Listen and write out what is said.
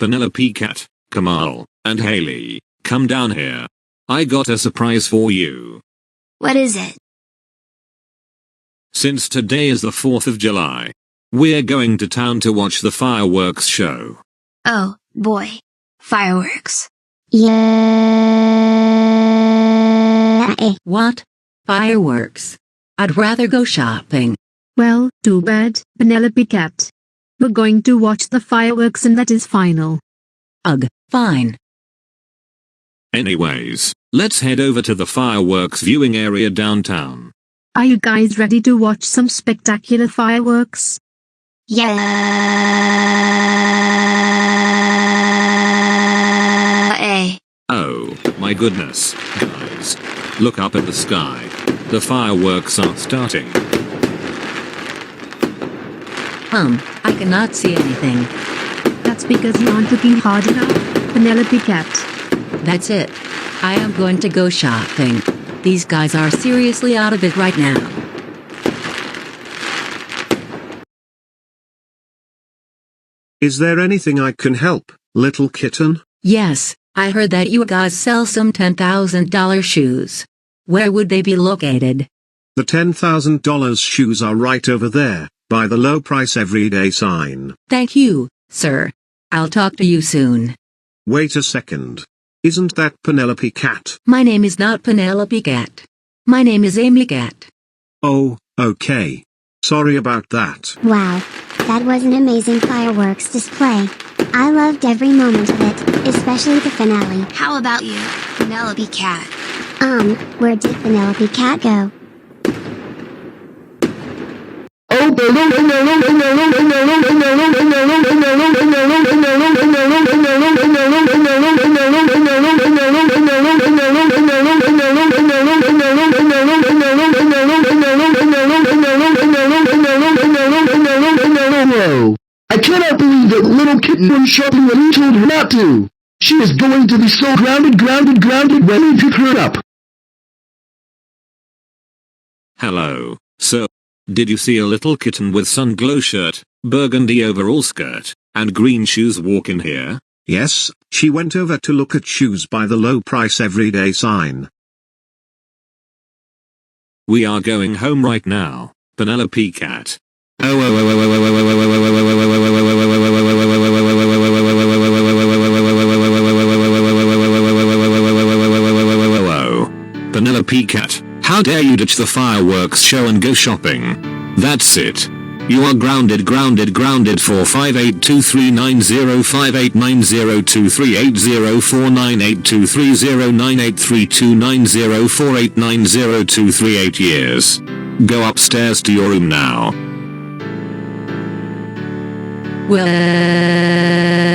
Penelope Cat, Kamal, and Haley, come down here. I got a surprise for you. What is it? Since today is the 4th of July, we're going to town to watch the fireworks show. Oh, boy. Fireworks. Yeah. What? Fireworks? I'd rather go shopping. Well, too bad, Penelope Cat. We're going to watch the fireworks and that is final. Ugh, fine. Anyways, let's head over to the fireworks viewing area downtown. Are you guys ready to watch some spectacular fireworks? Yeah. Oh, my goodness, guys. Look up at the sky. The fireworks are starting. I cannot see anything. That's because you aren't looking hard enough, Penelope Cat. That's it. I am going to go shopping. These guys are seriously out of it right now. Is there anything I can help, little kitten? Yes, I heard that you guys sell some $10,000 shoes. Where would they be located? The $10,000 shoes are right over there, by the low price everyday sign. Thank you, sir. I'll talk to you soon. Wait a second. Isn't that Penelope Cat? My name is not Penelope Cat. My name is Amy Cat. Oh, okay. Sorry about that. Wow, that was an amazing fireworks display. I loved every moment of it, especially the finale. How about you, Penelope Cat? Where did Penelope Cat go? I cannot believe that little kitten went shopping when you told her not to. She is going to be so grounded when we pick her up. Hello, sir. Did you see a little kitten with sun glow shirt, burgundy overall skirt, and green shoes walk in here? Yes, she went over to look at shoes by the low price everyday sign. We are going home right now, Penelope Cat. Penelope Cat, how dare you ditch the fireworks show and go shopping? That's it. You are grounded for 5823905890298230982309832904890238 years. Go upstairs to your room now. Well...